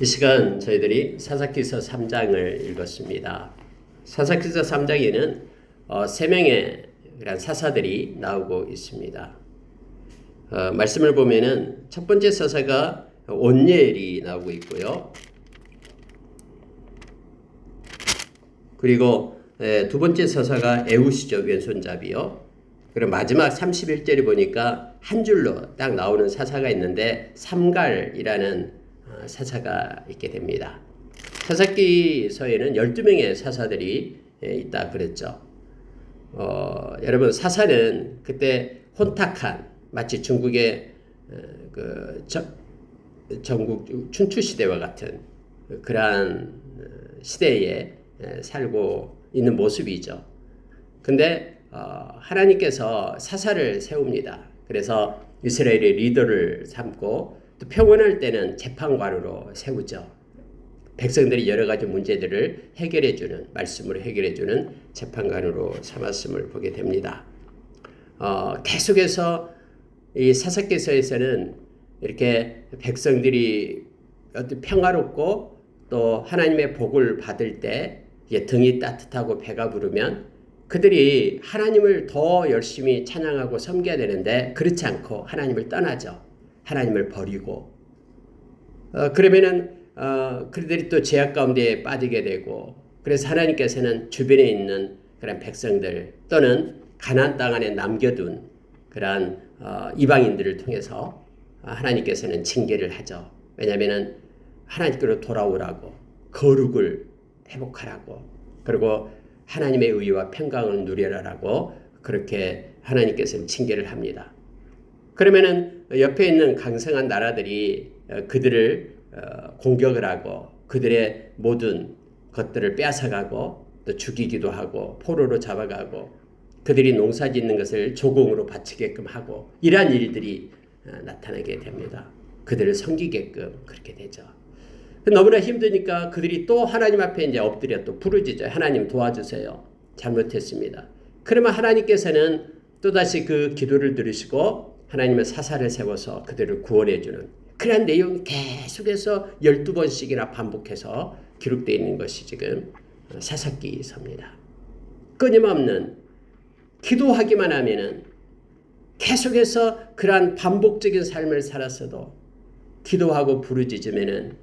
이 시간 저희들이 사사기서 3장을 읽었습니다. 사사기서 3장에는 3명의 그런 사사들이 나오고 있습니다. 말씀을 보면은 첫 번째 사사가 온니엘이 나오고 있고요. 그리고 두 번째 사사가 에우시죠. 왼손잡이요. 그리고 마지막 31절에 보니까 한 줄로 딱 나오는 사사가 있는데 삼갈이라는 사사가 있게 됩니다. 사사기서에는 12명의 사사들이 있다 그랬죠. 여러분 사사는 그때 혼탁한 마치 중국의 전국 춘추시대와 같은 그러한 시대에 살고 있는 모습이죠. 근데 하나님께서 사사를 세웁니다. 그래서 이스라엘의 리더를 삼고 또 평온할 때는 재판관으로 세우죠. 백성들이 여러 가지 문제들을 해결해주는, 말씀으로 해결해주는 재판관으로 삼았음을 보게 됩니다. 계속해서 이 사사기서에서는 이렇게 백성들이 어떤 평화롭고 또 하나님의 복을 받을 때 등이 따뜻하고 배가 부르면 그들이 하나님을 더 열심히 찬양하고 섬겨야 되는데 그렇지 않고 하나님을 떠나죠. 하나님을 버리고 그러면은 그들이 또 죄악 가운데 빠지게 되고 그래서 하나님께서는 주변에 있는 그런 백성들 또는 가나안 땅 안에 남겨둔 그런 이방인들을 통해서 하나님께서는 징계를 하죠. 왜냐하면은 하나님께로 돌아오라고 거룩을 회복하라고 그리고 하나님의 의와 평강을 누려라라고 그렇게 하나님께서는 징계를 합니다. 그러면은 옆에 있는 강성한 나라들이 그들을 공격을 하고 그들의 모든 것들을 빼앗아가고 또 죽이기도 하고 포로로 잡아가고 그들이 농사 짓는 것을 조공으로 바치게끔 하고 이러한 일들이 나타나게 됩니다. 그들을 섬기게끔 그렇게 되죠. 너무나 힘드니까 그들이 또 하나님 앞에 이제 엎드려 또 부르짖어요. 하나님 도와주세요. 잘못했습니다. 그러면 하나님께서는 또다시 그 기도를 들으시고 하나님의 사사를 세워서 그들을 구원해주는 그런 내용이 계속해서 12번씩이나 반복해서 기록되어 있는 것이 지금 사사기서입니다. 끊임없는 기도하기만 하면은 계속해서 그러한 반복적인 삶을 살았어도 기도하고 부르짖으면은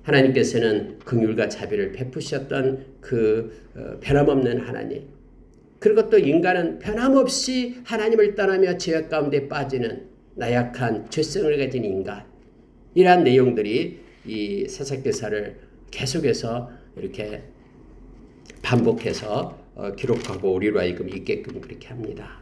하나님께서는 긍휼과 자비를 베푸셨던 그 변함없는 하나님 그리고 또 인간은 변함없이 하나님을 떠나며 죄악 가운데 빠지는 나약한 죄성을 가진 인간 이러한 내용들이 이 사사기서를 계속해서 이렇게 반복해서 기록하고 우리로 하여금 있게끔 그렇게 합니다.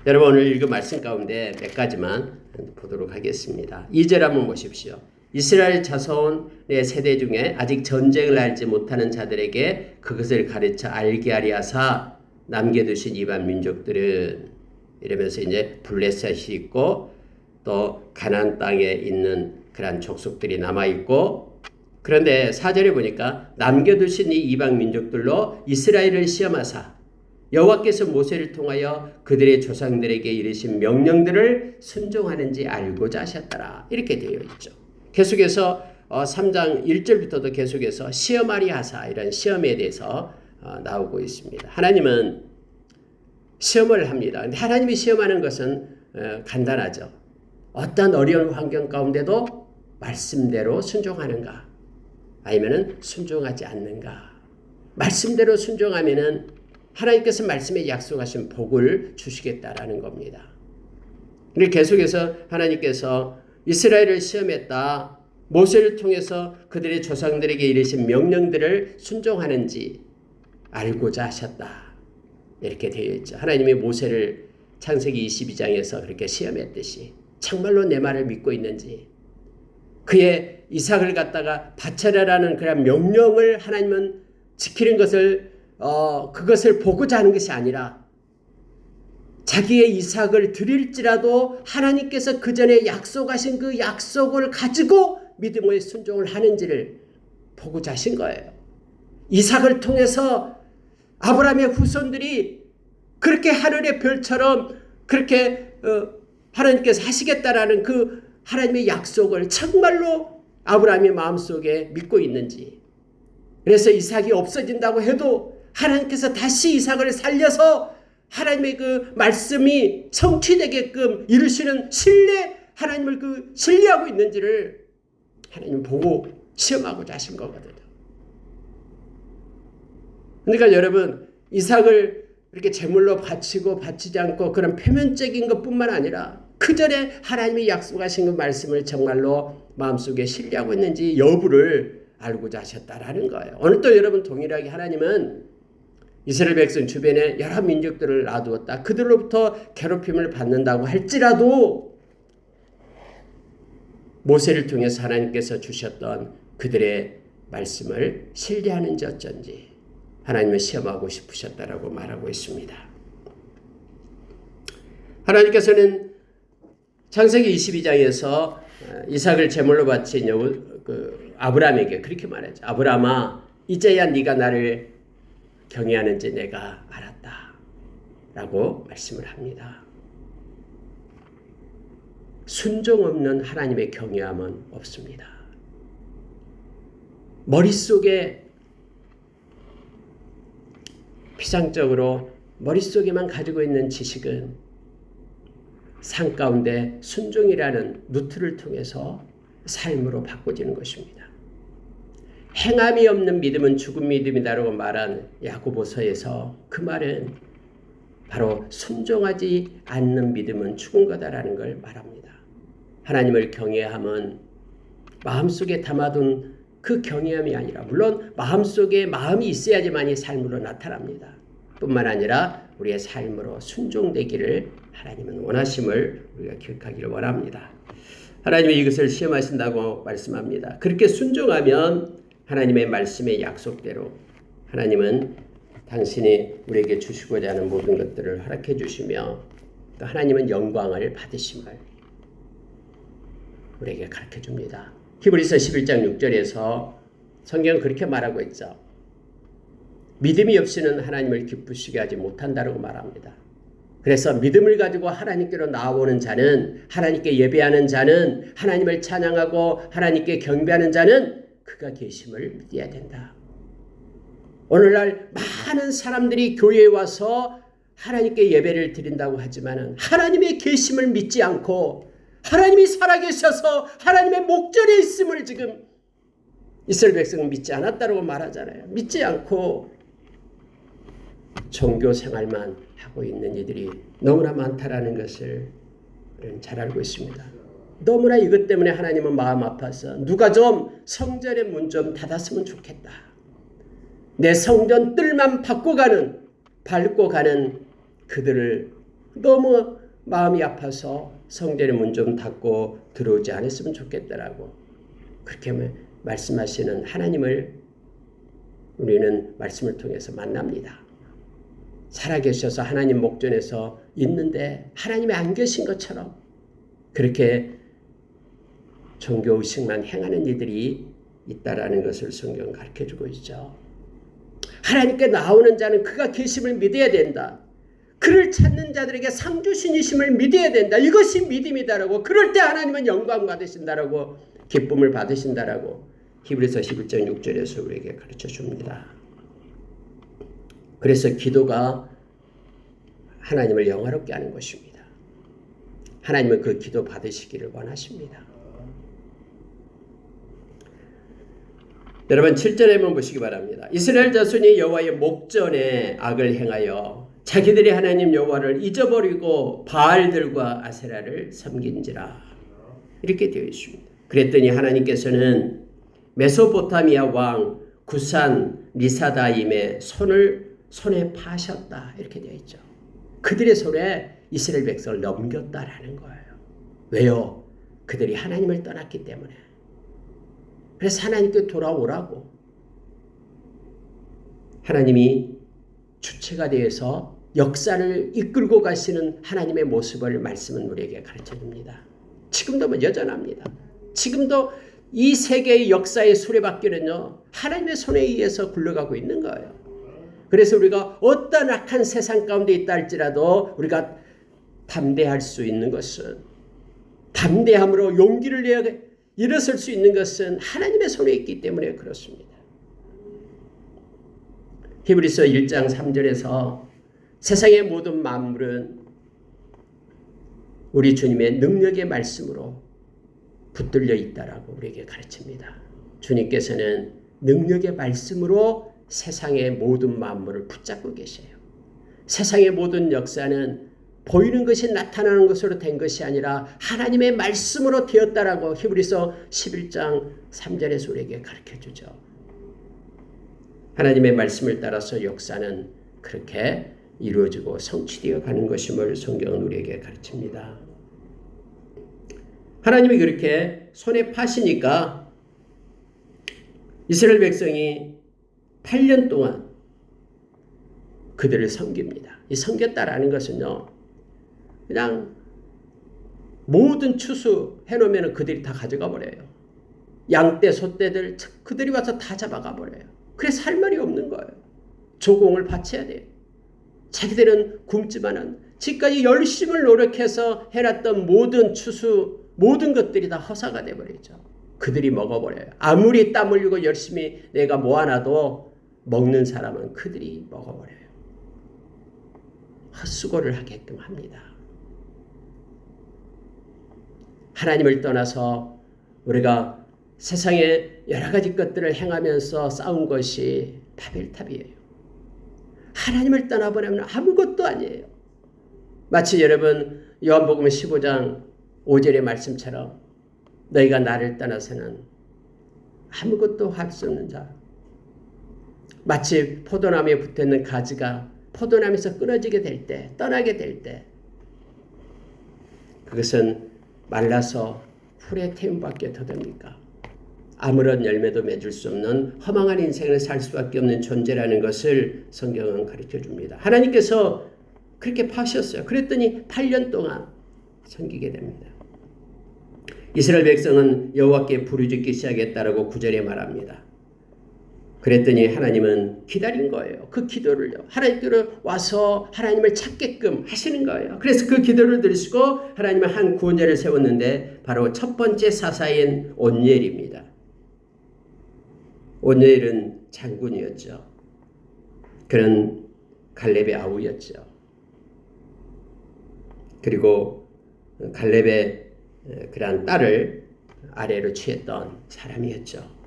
여러분 오늘 읽은 말씀 가운데 몇 가지만 보도록 하겠습니다. 2절 한번 보십시오. 이스라엘 자손의 세대 중에 아직 전쟁을 알지 못하는 자들에게 그것을 가르쳐 알게 하리 하사 남겨두신 이방 민족들은 이러면서 이제 블레셋이 있고 또 가나안 땅에 있는 그런 족속들이 남아있고 그런데 4절에 보니까 남겨두신 이 이방 민족들로 이스라엘을 시험하사 여호와께서 모세를 통하여 그들의 조상들에게 이르신 명령들을 순종하는지 알고자 하셨더라 이렇게 되어 있죠. 계속해서 3장 1절부터도 계속해서 시험하리 하사 이런 시험에 대해서 나오고 있습니다. 하나님은 시험을 합니다. 근데 하나님이 시험하는 것은 간단하죠. 어떤 어려운 환경 가운데도 말씀대로 순종하는가 아니면은 순종하지 않는가. 말씀대로 순종하면은 하나님께서 말씀에 약속하신 복을 주시겠다라는 겁니다. 근데 계속해서 하나님께서 이스라엘을 시험했다. 모세를 통해서 그들의 조상들에게 이르신 명령들을 순종하는지 알고자 하셨다. 이렇게 되어 있죠. 하나님이 모세를 창세기 22장에서 그렇게 시험했듯이 정말로 내 말을 믿고 있는지 그의 이삭을 갖다가 바쳐라라는 그런 명령을 하나님은 지키는 것을 그것을 보고자 하는 것이 아니라 자기의 이삭을 드릴지라도 하나님께서 그 전에 약속하신 그 약속을 가지고 믿음의 순종을 하는지를 보고자 하신 거예요. 이삭을 통해서 아브라함의 후손들이 그렇게 하늘의 별처럼 그렇게 하나님께서 하시겠다라는 그 하나님의 약속을 정말로 아브라함이 마음속에 믿고 있는지. 그래서 이삭이 없어진다고 해도 하나님께서 다시 이삭을 살려서 하나님의 그 말씀이 성취되게끔 이루시는 하나님을 신뢰하고 있는지를 하나님 보고 시험하고자 하신 거거든요. 그러니까 여러분, 이삭을 이렇게 제물로 바치고 바치지 않고 그런 표면적인 것뿐만 아니라 그 전에 하나님이 약속하신 그 말씀을 정말로 마음속에 신뢰하고 있는지 여부를 알고자 하셨다라는 거예요. 오늘 또 여러분 동일하게 하나님은 이스라엘 백성 주변에 여러 민족들을 놔두었다. 그들로부터 괴롭힘을 받는다고 할지라도 모세를 통해서 하나님께서 주셨던 그들의 말씀을 신뢰하는지 어쩐지 하나님을 시험하고 싶으셨다라고 말하고 있습니다. 하나님께서는 창세기 22장에서 이삭을 제물로 바친 아브라함에게 그렇게 말하죠. 아브라함아, 이제야 네가 나를 경외하는지 내가 알았다 라고 말씀을 합니다. 순종 없는 하나님의 경외함은 없습니다. 머릿속에 피상적으로 머릿속에만 가지고 있는 지식은 삶 가운데 순종이라는 루트를 통해서 삶으로 바꿔지는 것입니다. 행함이 없는 믿음은 죽은 믿음이다라고 말한 야고보서에서 그 말은 바로 순종하지 않는 믿음은 죽은 거다라는 걸 말합니다. 하나님을 경외함은 마음속에 담아둔 그 경외함이 아니라 물론 마음속에 마음이 있어야지만이 삶으로 나타납니다. 뿐만 아니라 우리의 삶으로 순종되기를 하나님은 원하심을 우리가 기억하기를 원합니다. 하나님이 이것을 시험하신다고 말씀합니다. 그렇게 순종하면 하나님의 말씀의 약속대로 하나님은 당신이 우리에게 주시고자 하는 모든 것들을 허락해 주시며 또 하나님은 영광을 받으심을 우리에게 가르쳐 줍니다. 히브리서 11장 6절에서 성경은 그렇게 말하고 있죠. 믿음이 없이는 하나님을 기쁘시게 하지 못한다고 말합니다. 그래서 믿음을 가지고 하나님께로 나아오는 자는, 하나님께 예배하는 자는, 하나님을 찬양하고 하나님께 경배하는 자는 그가 계심을 믿어야 된다. 오늘날 많은 사람들이 교회에 와서 하나님께 예배를 드린다고 하지만 하나님의 계심을 믿지 않고 하나님이 살아계셔서 하나님의 목전에 있음을 지금 이스라엘 백성은 믿지 않았다고 말하잖아요. 믿지 않고 종교 생활만 하고 있는 이들이 너무나 많다라는 것을 우리는 잘 알고 있습니다. 너무나 이것 때문에 하나님은 마음 아파서 누가 좀 성전의 문 좀 닫았으면 좋겠다. 내 성전 뜰만 밟고 가는 그들을 너무 마음이 아파서 성전의 문 좀 닫고 들어오지 않았으면 좋겠다라고 그렇게 말씀하시는 하나님을 우리는 말씀을 통해서 만납니다. 살아계셔서 하나님 목전에서 있는데 하나님이 안 계신 것처럼 그렇게 종교의식만 행하는 이들이 있다라는 것을 성경은 가르쳐주고 있죠. 하나님께 나오는 자는 그가 계심을 믿어야 된다. 그를 찾는 자들에게 상 주신이심을 믿어야 된다. 이것이 믿음이다라고. 그럴 때 하나님은 영광 받으신다라고, 기쁨을 받으신다라고 히브리서 11장 6절에서 우리에게 가르쳐줍니다. 그래서 기도가 하나님을 영화롭게 하는 것입니다. 하나님은 그 기도 받으시기를 원하십니다. 여러분 7절에 한번 보시기 바랍니다. 이스라엘 자손이 여호와의 목전에 악을 행하여 자기들이 하나님 여호와를 잊어버리고 바알들과 아세라를 섬긴지라. 이렇게 되어 있습니다. 그랬더니 하나님께서는 메소포타미아 왕 구산 리사다임의 손에 파셨다. 이렇게 되어 있죠. 그들의 손에 이스라엘 백성을 넘겼다라는 거예요. 왜요? 그들이 하나님을 떠났기 때문에. 그래서 하나님께 돌아오라고. 하나님이 주체가 되어서 역사를 이끌고 가시는 하나님의 모습을 말씀은 우리에게 가르쳐줍니다. 지금도 여전합니다. 지금도 이 세계의 역사의 수레바퀴는요, 하나님의 손에 의해서 굴러가고 있는 거예요. 그래서 우리가 어떤 악한 세상 가운데 있다 할지라도 우리가 담대할 수 있는 것은 담대함으로 용기를 내야 일어설 수 있는 것은 하나님의 손에 있기 때문에 그렇습니다. 히브리서 1장 3절에서 세상의 모든 만물은 우리 주님의 능력의 말씀으로 붙들려 있다라고 우리에게 가르칩니다. 주님께서는 능력의 말씀으로 세상의 모든 만물을 붙잡고 계세요. 세상의 모든 역사는 보이는 것이 나타나는 것으로 된 것이 아니라 하나님의 말씀으로 되었다라고 히브리서 11장 3절에서 우리에게 가르쳐주죠. 하나님의 말씀을 따라서 역사는 그렇게 이루어지고 성취되어 가는 것임을 성경은 우리에게 가르칩니다. 하나님이 그렇게 손에 파시니까 이스라엘 백성이 8년 동안 그들을 섬깁니다. 이 섬겼다라는 것은요, 그냥 모든 추수 해놓으면 그들이 다 가져가 버려요. 양떼, 소떼들 그들이 와서 다 잡아가 버려요. 그래서 할 말이 없는 거예요. 조공을 바쳐야 돼요. 자기들은 굶지만은 지금까지 열심을 노력해서 해놨던 모든 추수, 모든 것들이 다 허사가 돼버리죠. 그들이 먹어버려요. 아무리 땀 흘리고 열심히 내가 모아놔도 먹는 사람은 그들이 먹어버려요. 헛수고를 하게끔 합니다. 하나님을 떠나서 우리가 세상에 여러 가지 것들을 행하면서 싸운 것이 바벨탑이에요. 하나님을 떠나보내면 아무것도 아니에요. 마치 여러분 요한복음 15장 5절의 말씀처럼 너희가 나를 떠나서는 아무것도 할 수 없는 자. 마치 포도나무에 붙어있는 가지가 포도나무에서 끊어지게 될 때, 떠나게 될 때 그것은 말라서 풀에 태움밖에 더 됩니까? 아무런 열매도 맺을 수 없는 허망한 인생을 살 수밖에 없는 존재라는 것을 성경은 가르쳐줍니다. 하나님께서 그렇게 파셨어요. 그랬더니 8년 동안 섬기게 됩니다. 이스라엘 백성은 여호와께 부르짖기 시작했다라고 9절에 말합니다. 그랬더니 하나님은 기다린 거예요. 그 기도를요. 하나님께로 와서 하나님을 찾게끔 하시는 거예요. 그래서 그 기도를 들으시고 하나님은 한 구원자를 세웠는데 바로 첫 번째 사사인 온니엘입니다. 온니엘은 장군이었죠. 그는 갈렙의 아우였죠. 그리고 갈렙의 그러한 딸을 아내로 취했던 사람이었죠.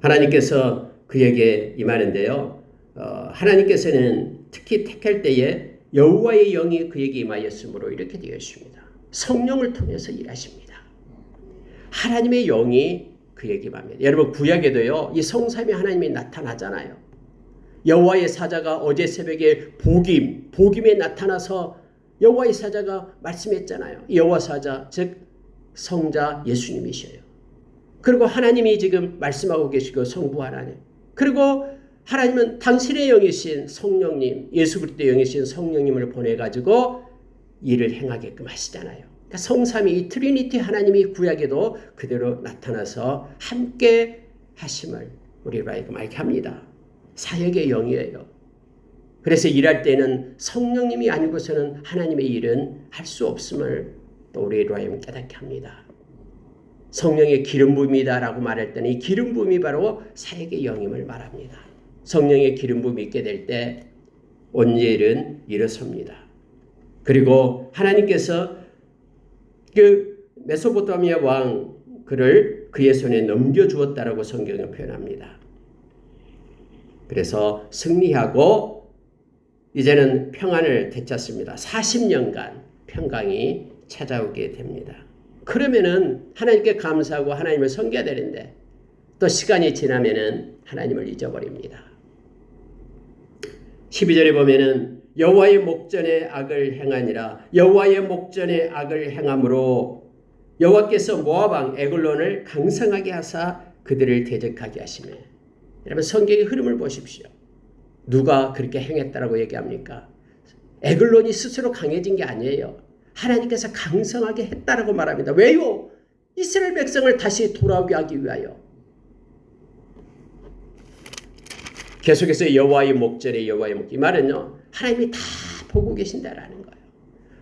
하나님께서 그에게 임하는데요. 하나님께서는 특히 택할 때에 여호와의 영이 그에게 임하였으므로 이렇게 되어 있습니다. 성령을 통해서 일하십니다. 하나님의 영이 그에게 임합니다. 여러분 구약에도요. 이 성삼위 하나님이 나타나잖아요. 여호와의 사자가 어제 새벽에 복임에 나타나서 여호와의 사자가 말씀했잖아요. 여호와 사자 즉 성자 예수님이셔요. 그리고 하나님이 지금 말씀하고 계시고 성부 하나님. 그리고 하나님은 당신의 영이신 성령님, 예수 그리스도의 영이신 성령님을 보내가지고 일을 행하게끔 하시잖아요. 그러니까 성삼위 이 트리니티 하나님이 구약에도 그대로 나타나서 함께 하심을 우리로 하여금 알게 합니다. 사역의 영이에요. 그래서 일할 때는 성령님이 아니고서는 하나님의 일은 할 수 없음을 또 우리로 하여금 깨닫게 합니다. 성령의 기름 부음이다라고 말할 때는 이 기름 부음이 바로 사역의 영임을 말합니다. 성령의 기름 부음이 있게 될 때 온니엘은 일어섭니다. 그리고 하나님께서 그 메소포타미아 왕 그를 그의 손에 넘겨주었다라고 성경은 표현합니다. 그래서 승리하고 이제는 평안을 되찾습니다. 40년간 평강이 찾아오게 됩니다. 그러면은 하나님께 감사하고 하나님을 섬겨야 되는데 또 시간이 지나면은 하나님을 잊어버립니다. 12절에 보면은 여호와의 목전에 악을 행하니라. 여호와의 목전에 악을 행함으로 여호와께서 모압 왕 에글론을 강성하게 하사 그들을 대적하게 하시매. 여러분 성경의 흐름을 보십시오. 누가 그렇게 행했다라고 얘기합니까? 에글론이 스스로 강해진 게 아니에요. 하나님께서 강성하게 했다라고 말합니다. 왜요? 이스라엘 백성을 다시 돌아오게 하기 위하여. 계속해서 여호와의 목전에 여호와의 목전. 이 말은요. 하나님이 다 보고 계신다라는 거예요.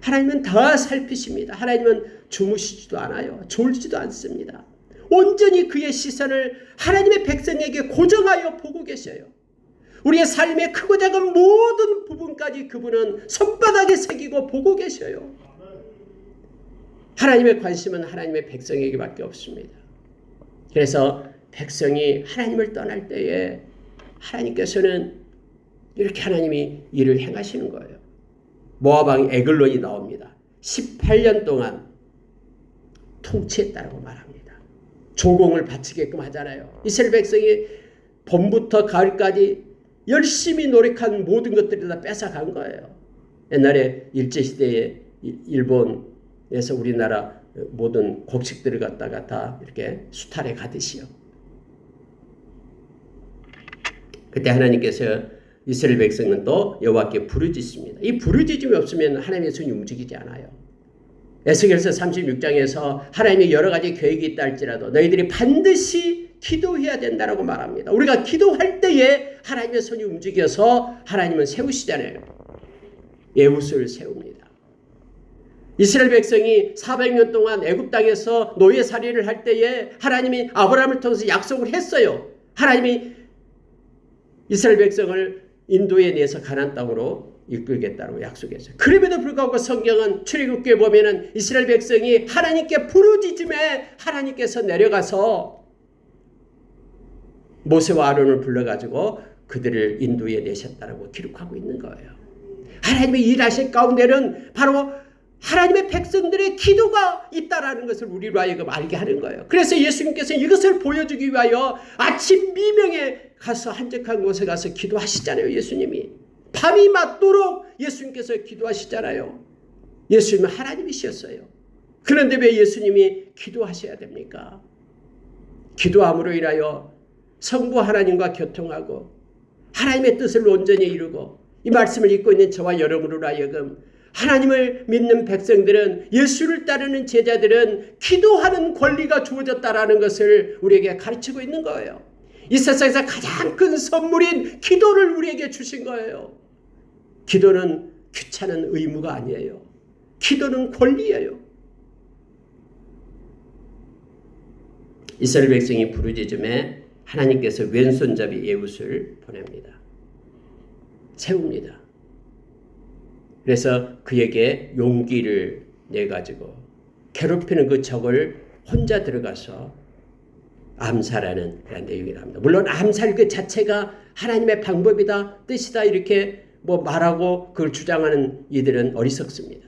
하나님은 다 살피십니다. 하나님은 주무시지도 않아요. 졸지도 않습니다. 온전히 그의 시선을 하나님의 백성에게 고정하여 보고 계셔요. 우리의 삶의 크고 작은 모든 부분까지 그분은 손바닥에 새기고 보고 계셔요. 하나님의 관심은 하나님의 백성에게밖에 없습니다. 그래서 백성이 하나님을 떠날 때에 하나님께서는 이렇게 하나님이 일을 행하시는 거예요. 모압 왕 에글론이 나옵니다. 18년 동안 통치했다고 말합니다. 조공을 바치게끔 하잖아요. 이스라엘 백성이 봄부터 가을까지 열심히 노력한 모든 것들을 다 뺏어간 거예요. 옛날에 일제시대에 일본에서 우리나라 모든 곡식들을 갖다가 다 이렇게 수탈해 가듯이요. 그때 하나님께서 이스라엘 백성은 또 여호와께 부르짖습니다. 이 부르짖음이 없으면 하나님의 손이 움직이지 않아요. 에스겔서 36장에서 하나님의 여러 가지 계획이 있다 할지라도 너희들이 반드시 기도해야 된다라고 말합니다. 우리가 기도할 때에 하나님의 손이 움직여서 하나님은 세우시잖아요. 예후수를 세웁니다. 이스라엘 백성이 400년 동안 애굽 땅에서 노예살이를 할 때에 하나님이 아브라함을 통해서 약속을 했어요. 하나님이 이스라엘 백성을 인도에 내서 가나안 땅으로 이끌겠다고 약속했어요. 그럼에도 불구하고 성경은 출애굽기에 보면은 이스라엘 백성이 하나님께 부르짖음에 하나님께서 내려가서 모세와 아론을 불러가지고 그들을 인도에 내셨다라고 기록하고 있는 거예요. 하나님의 일하신 가운데는 바로 하나님의 백성들의 기도가 있다라는 것을 우리로 하여금 알게 하는 거예요. 그래서 예수님께서 이것을 보여주기 위하여 아침 미명에 가서 한적한 곳에 가서 기도하시잖아요. 예수님이 밤이 맞도록 예수님께서 기도하시잖아요. 예수님은 하나님이셨어요. 그런데 왜 예수님이 기도하셔야 됩니까? 기도함으로 인하여 성부 하나님과 교통하고 하나님의 뜻을 온전히 이루고 이 말씀을 읽고 있는 저와 여러분으로 하여금 하나님을 믿는 백성들은 예수를 따르는 제자들은 기도하는 권리가 주어졌다라는 것을 우리에게 가르치고 있는 거예요. 이 세상에서 가장 큰 선물인 기도를 우리에게 주신 거예요. 기도는 귀찮은 의무가 아니에요. 기도는 권리예요. 이스라엘 백성이 부르짖음에 하나님께서 왼손잡이 예후수를 보냅니다. 세웁니다. 그래서 그에게 용기를 내가지고 괴롭히는 그 적을 혼자 들어가서 암살하는 그런 내용이랍니다. 물론 암살 그 자체가 하나님의 방법이다, 뜻이다 이렇게 뭐 말하고 그걸 주장하는 이들은 어리석습니다.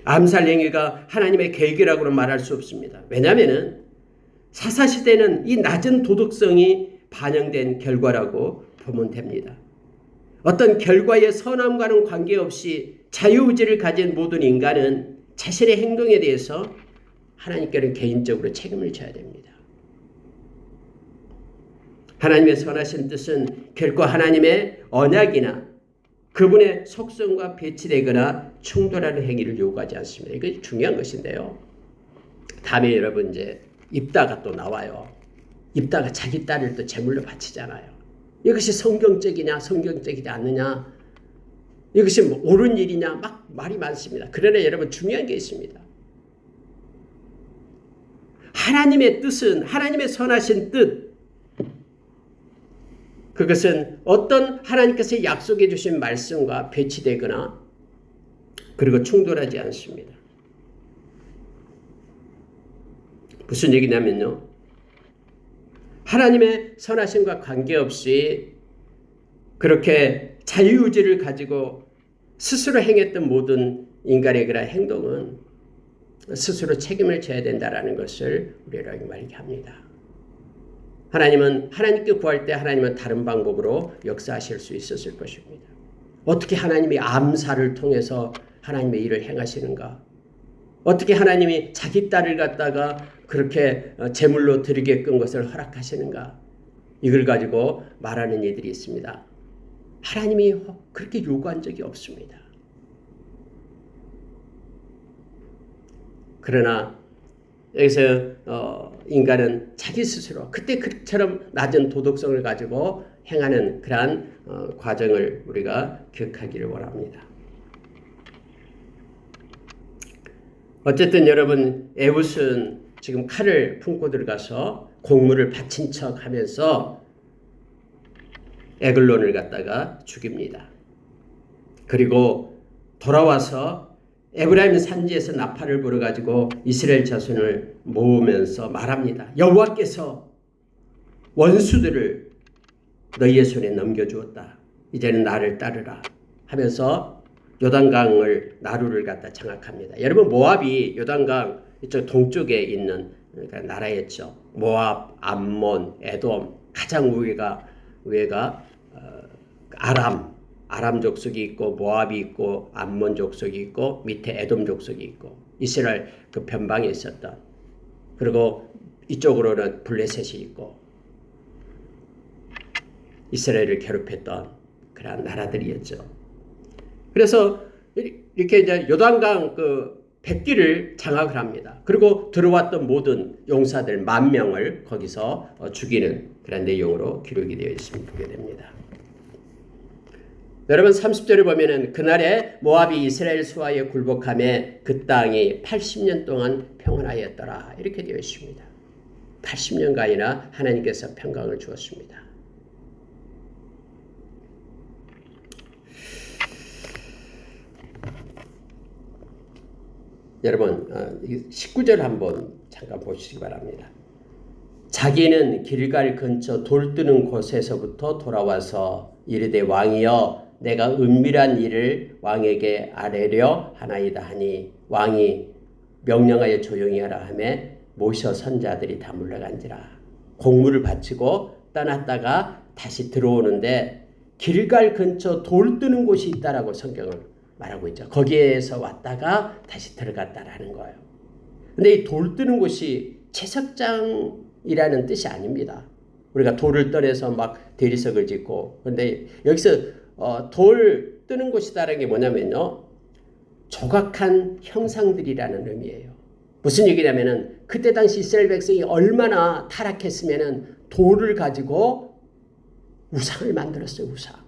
암살 행위가 하나님의 계획이라고는 말할 수 없습니다. 왜냐하면 사사시대는 이 낮은 도덕성이 반영된 결과라고 보면 됩니다. 어떤 결과의 선함과는 관계없이 자유의지를 가진 모든 인간은 자신의 행동에 대해서 하나님께는 개인적으로 책임을 져야 됩니다. 하나님의 선하신 뜻은 결코 하나님의 언약이나 그분의 속성과 배치되거나 충돌하는 행위를 요구하지 않습니다. 이게 중요한 것인데요. 다음에 여러분 이제 입다가 또 나와요. 입다가 자기 딸을 또 제물로 바치잖아요. 이것이 성경적이냐 성경적이지 않느냐, 이것이 뭐 옳은 일이냐 막 말이 많습니다. 그러나 여러분 중요한 게 있습니다. 하나님의 뜻은 하나님의 선하신 뜻, 그것은 어떤 하나님께서 약속해 주신 말씀과 배치되거나 그리고 충돌하지 않습니다. 무슨 얘기냐면요, 하나님의 선하심과 관계없이 그렇게 자유의지를 가지고 스스로 행했던 모든 인간의 그런 행동은 스스로 책임을 져야 된다는 것을 우리에게 말하게 합니다. 하나님은 하나님께 구할 때 하나님은 다른 방법으로 역사하실 수 있었을 것입니다. 어떻게 하나님이 암살을 통해서 하나님의 일을 행하시는가? 어떻게 하나님이 자기 딸을 갖다가 그렇게 제물로 드리게끔 것을 허락하시는가? 이걸 가지고 말하는 이들이 있습니다. 하나님이 그렇게 요구한 적이 없습니다. 그러나 여기서 인간은 자기 스스로 그때 그처럼 낮은 도덕성을 가지고 행하는 그러한 과정을 우리가 기억하기를 원합니다. 어쨌든 여러분 에훗은 지금 칼을 품고 들어가서 곡물을 바친 척 하면서 에글론을 갖다가 죽입니다. 그리고 돌아와서 에브라임 산지에서 나팔을 불어가지고 이스라엘 자손을 모으면서 말합니다. 여호와께서 원수들을 너희의 손에 넘겨주었다. 이제는 나를 따르라 하면서 요단강을 나루를 갖다 장악합니다. 여러분 모압이 요단강 이쪽 동쪽에 있는 나라였죠. 모압, 암몬, 에돔 가장 위에가 아람 족속이 있고 모압이 있고 암몬 족속이 있고 밑에 에돔 족속이 있고 이스라엘 그 변방에 있었던 그리고 이쪽으로는 블레셋이 있고 이스라엘을 괴롭혔던 그런 나라들이었죠. 그래서 이렇게 이제 요단강 그 백기를 장악을 합니다. 그리고 들어왔던 모든 용사들 10,000명을 거기서 죽이는 그런 내용으로 기록이 되어 있음을 보게 됩니다. 여러분 30절을 보면은 그날에 모압이 이스라엘 수하에 굴복하며 그 땅이 80년 동안 평안하였더라 이렇게 되어 있습니다. 80년간이나 하나님께서 평강을 주었습니다. 여러분 19절 한번 잠깐 보시기 바랍니다. 자기는 길갈 근처 돌 뜨는 곳에서부터 돌아와서 이르되 왕이여 내가 은밀한 일을 왕에게 아뢰려 하나이다 하니 왕이 명령하여 조용히 하라 하며 모셔 선자들이 다 물러간지라. 곡물을 바치고 떠났다가 다시 들어오는데 길갈 근처 돌 뜨는 곳이 있다라고 성경을 말하고 있죠. 거기에서 왔다가 다시 들어갔다라는 거예요. 근데 이 돌 뜨는 곳이 채석장이라는 뜻이 아닙니다. 우리가 돌을 떠내서 막 대리석을 짓고 그런데 여기서 돌 뜨는 곳이다라는 게 뭐냐면요. 조각한 형상들이라는 의미예요. 무슨 얘기냐면은 그때 당시 이스라엘 백성이 얼마나 타락했으면은 돌을 가지고 우상을 만들었어요. 우상.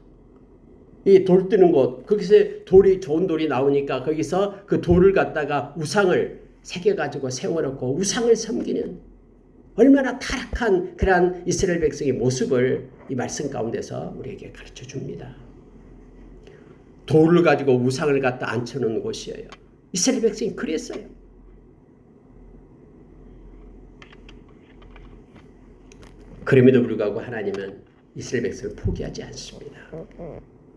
이 돌 뜨는 곳 거기서 좋은 돌이 나오니까 거기서 그 돌을 갖다가 우상을 새겨가지고 세워놓고 우상을 섬기는 얼마나 타락한 그러한 이스라엘 백성의 모습을 이 말씀 가운데서 우리에게 가르쳐 줍니다. 돌을 가지고 우상을 갖다 앉혀놓은 곳이에요. 이스라엘 백성이 그랬어요. 그럼에도 불구하고 하나님은 이스라엘 백성을 포기하지 않습니다.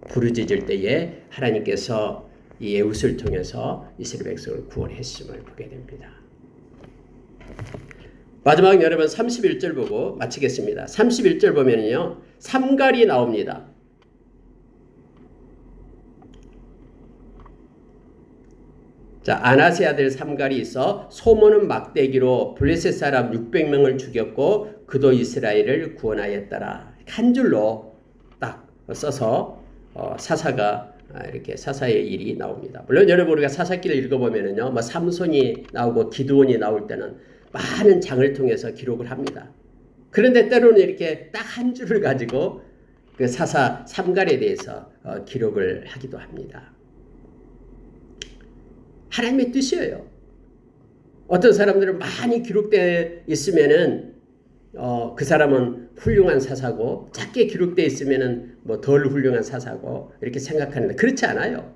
부르짖을 때에 하나님께서 이 에훗을 통해서 이스라엘 백성을 구원했음을 보게 됩니다. 마지막 여러분 31절 보고 마치겠습니다. 31절 보면요. 삼갈이 나옵니다. 자, 아나세 아들 삼갈이 있어 소모는 막대기로 블레셋 사람 600명을 죽였고 그도 이스라엘을 구원하였더라. 한 줄로 딱 써서 사사가 이렇게 사사의 일이 나옵니다. 물론 여러분 우리가 사사기를 읽어보면은요, 뭐 삼손이 나오고 기드온이 나올 때는 많은 장을 통해서 기록을 합니다. 그런데 때로는 이렇게 딱 한 줄을 가지고 그 사사 삼갈에 대해서 기록을 하기도 합니다. 하나님의 뜻이에요. 어떤 사람들은 많이 기록되어 있으면은 그 사람은 훌륭한 사사고 작게 기록되어 있으면은 뭐 덜 훌륭한 사사고 이렇게 생각하는데 그렇지 않아요.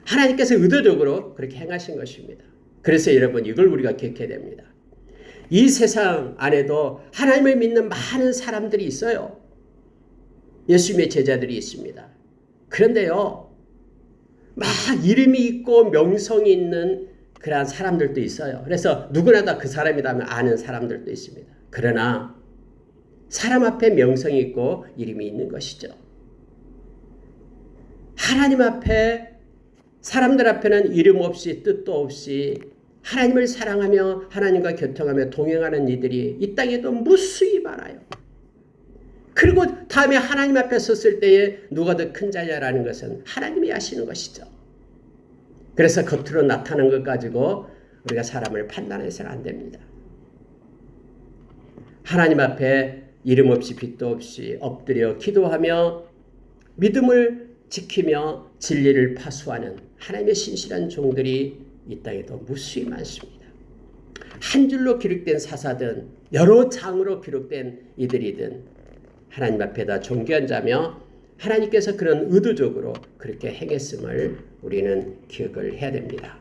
하나님께서 의도적으로 그렇게 행하신 것입니다. 그래서 여러분 이걸 우리가 기억해야 됩니다. 이 세상 안에도 하나님을 믿는 많은 사람들이 있어요. 예수님의 제자들이 있습니다. 그런데요. 막 이름이 있고 명성이 있는 그러한 사람들도 있어요. 그래서 누구나 다 그 사람이라면 아는 사람들도 있습니다. 그러나 사람 앞에 명성이 있고 이름이 있는 것이죠. 하나님 앞에 사람들 앞에는 이름 없이 뜻도 없이 하나님을 사랑하며 하나님과 교통하며 동행하는 이들이 이 땅에도 무수히 많아요. 그리고 다음에 하나님 앞에 섰을 때에 누가 더 큰 자냐라는 것은 하나님이 아시는 것이죠. 그래서 겉으로 나타난 것 가지고 우리가 사람을 판단해서는 안 됩니다. 하나님 앞에 이름 없이 빛도 없이 엎드려 기도하며 믿음을 지키며 진리를 파수하는 하나님의 신실한 종들이 이 땅에도 무수히 많습니다. 한 줄로 기록된 사사든 여러 장으로 기록된 이들이든 하나님 앞에다 존귀한 자며 하나님께서 그런 의도적으로 그렇게 행했음을 우리는 기억을 해야 됩니다.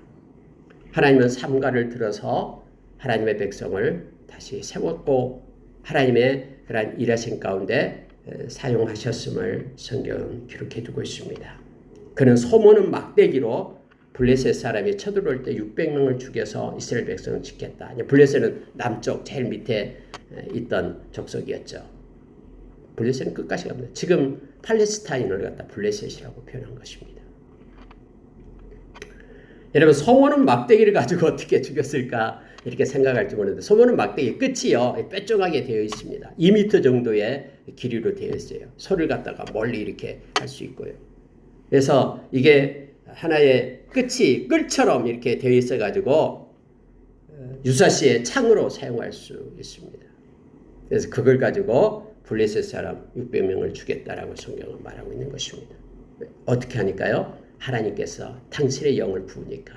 하나님은 삼가를 들어서 하나님의 백성을 다시 세웠고 하나님의 그러한 일하신 가운데 사용하셨음을 성경은 기록해 두고 있습니다. 그는 소모는 막대기로 블레셋 사람이 쳐들어올 때 600명을 죽여서 이스라엘 백성을 지켰다. 블레셋은 남쪽 제일 밑에 있던 족속이었죠. 블레셋은 끝까지 갑니다. 지금 팔레스타인을 갖다 블레셋이라고 표현한 것입니다. 여러분, 소모는 막대기를 가지고 어떻게 죽였을까 이렇게 생각할지 모르는데 소모는 막대기 끝이요 뾰족하게 되어 있습니다. 2m 정도의 길이로 되어 있어요. 소를 갖다가 멀리 이렇게 할 수 있고요. 그래서 이게 하나의 끝이 끌처럼 이렇게 되어 있어 가지고 유사시에 창으로 사용할 수 있습니다. 그래서 그걸 가지고 블레셋 사람 600명을 죽였다라고 성경은 말하고 있는 것입니다. 어떻게 하니까요? 하나님께서 당신의 영을 부으니까.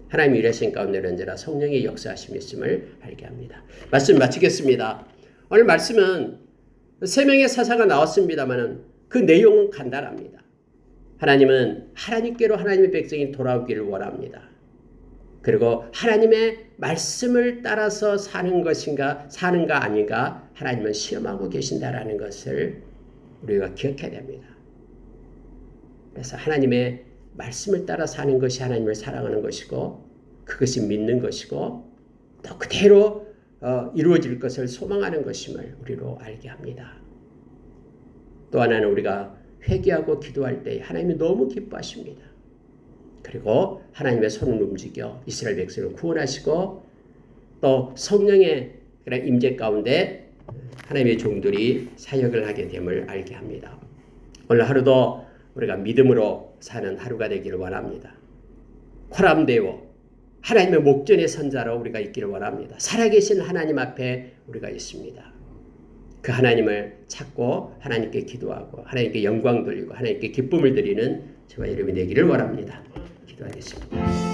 하나님이 일하신 가운데 언제나 성령의 역사하심이 있음을 알게 합니다. 말씀 마치겠습니다. 오늘 말씀은 3명의 사사가 나왔습니다만 그 내용은 간단합니다. 하나님은 하나님께로 하나님의 백성이 돌아오기를 원합니다. 그리고 하나님의 말씀을 따라서 사는가 아닌가 하나님은 시험하고 계신다라는 것을 우리가 기억해야 됩니다. 그래서 하나님의 말씀을 따라 사는 것이 하나님을 사랑하는 것이고 그것이 믿는 것이고 또 그대로 이루어질 것을 소망하는 것임을 우리로 알게 합니다. 또 하나는 우리가 회개하고 기도할 때 하나님이 너무 기뻐하십니다. 그리고 하나님의 손을 움직여 이스라엘 백성을 구원하시고 또 성령의 그런 임재 가운데 하나님의 종들이 사역을 하게 됨을 알게 합니다. 오늘 하루도 우리가 믿음으로 사는 하루가 되기를 원합니다. 호람되어 하나님의 목전의 선자로 우리가 있기를 원합니다. 살아계신 하나님 앞에 우리가 있습니다. 그 하나님을 찾고 하나님께 기도하고 하나님께 영광 돌리고 하나님께 기쁨을 드리는 저와 여러분이 되기를 원합니다. 기도하겠습니다.